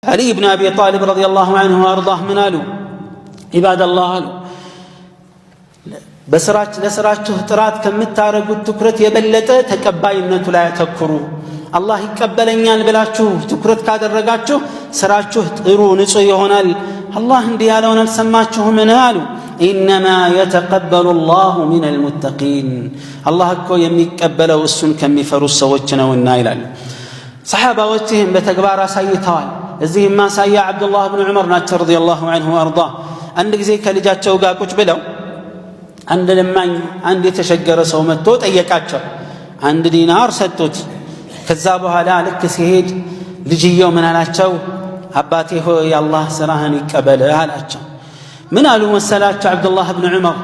علي بن أبي طالب رضي الله عنه وأرضاه من قالوا عباد الله قالوا ለስራችሁ ጥራት ከምታረጉት ትኩረት የበለጠ ተቀባይነቱ ላይ ተከሩ አላህ ይቀበለኛል ብላችሁ ትኩረት ካደረጋችሁ ስራችሁ ጥሩ ንጹህ ይሆናል አላህ እንዲህ ያለውን አልሰማችሁም አሉ ኢንማ يتقبل الله من المتقين አላህ እኮ የሚቀበለው እሱን ከሚፈሩ ሰዎች ነውና ይላል ሰሃባዎችም በተግባር አሳይተዋል እዚህም ማሳያ አብዱላህ ኢብኑ ዑመር ናቸው ረዲየላሁ ዐንሁ ወአርዳ አንድ ጊዜ ከልጃቸው ጋር ቁጭ ብለው አንድ ለማኝ አንድ የተሸገረ ሰው መጥቶ ጠየቃቸው አንድ ዲናር ሰጡት ከዛ በኋላ ልክ ሲሄድ ልጅየው ምን አላቸው አባቴ ሆይ አላህ ስራህን ይቀበል አላቸው ምን አሉ መሰላቸው አብዱላህ ኢብኑ ዑመር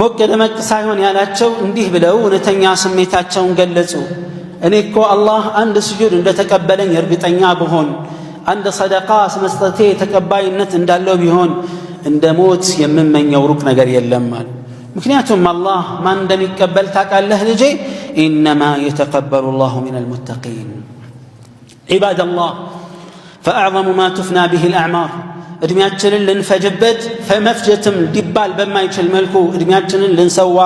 ሞቅ ደመቅ ሳይሆን ያላቸው እንዲህ ብለው እውነተኛ ስሜታቸውን ገለጹ እኔ እኮ አላህ አንድ ስጁድ እንደተቀበለኝ እርግጠኛ ብሆን አንድ ሰደቃ መስጠቴ ተቀባይነት እንዳለው ቢሆን እንደ ሞት የምመኘው ሩቅ ነገር የለም ማለት ምክንያቱም አላህ ማን እንደሚቀበል ታውቃለህ ልጄ انما يتقبل الله من المتقين عباد الله فاعظم ما تفنى به الاعمار እድሜያችንን ልንፈጅበት ፈመፍጀትም ዲባል በማይችል መልኩ እድሜያችንን ልንሰዋ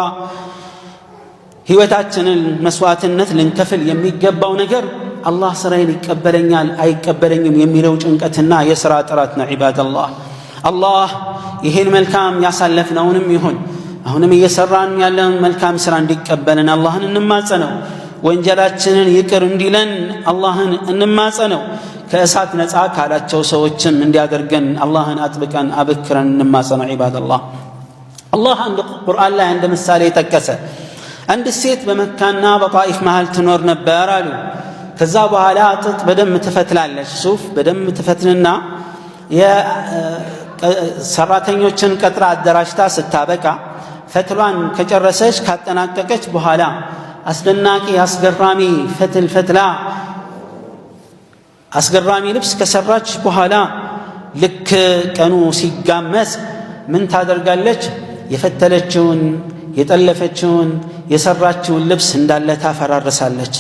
ህይወታችንን መስዋዕትነት ልንከፍል የሚገባው ነገር አላህ ስራዬን ይቀበለኛል አይቀበለኝም የሚለው ጭንቀትና የሥራ ጥራት ነው ዒባደላህ አላህ ይሄን መልካም ያሳለፍነውንም ይሁን አሁንም እየሰራን ያለን መልካም ስራ እንዲቀበልን አላህን እንማጸነው ወንጀላችንን ይቅር እንዲለን አላህን እንማጸነው ከእሳት ነፃ ካላቸው ሰዎችም እንዲያደርገን አላህን አጥብቀን አበክረን እንማጸነው ዒባደላህ አላህ አንድ ቁርአን ላይ አንድ ምሳሌ ጠቀሰ አንድ ሴት በመካና በጣኢፍ መሃል ትኖር ነበር አሉ ከዛ በኋላ ጥጥ በደም ትፈትላለች ሱፍ በደም ትፈትልና የሰራተኞችን ቀጥራ አደራጅታ ስታበቃ ፈትሏን ከጨረሰች ካጠናቀቀች በኋላ አስደናቂ አስገራሚ ፈትላ አስገራሚ ልብስ ከሰራች በኋላ ልክ ቀኑ ሲጋመስ ምን ታደርጋለች የፈተለችውን የጠለፈችውን የሰራችውን ልብስ እንዳለ ታፈራርሳለች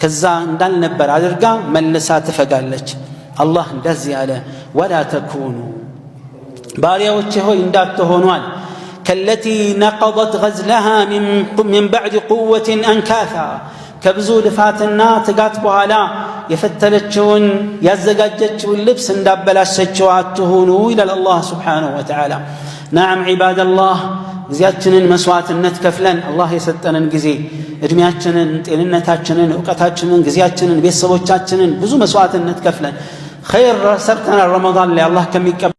ከዛ እንዳልነበር አድርጋ መልሳ ትፈጋለች አላህ እንደዚህ አለ ወላ ተኩኑ ባሪያዎቼ ሆይ እንዳትሆኗል كالتي نقضت غزلها من بعد قوة أنكاثا كبزو لفاتنا تقات بهالا يفتلتشون يزقجتشون لبس اندبلاشتشو عاتهونو إلى الله سبحانه وتعالى نعم عباد الله زيادتنا مسوات النتكفلن الله يستنا نجزي ادمياتنا تلنتاتنا وقتاتنا جزياتنا بيسبوتاتنا بزو مسوات النتكفلن خير سرتنا رمضان اللي الله كم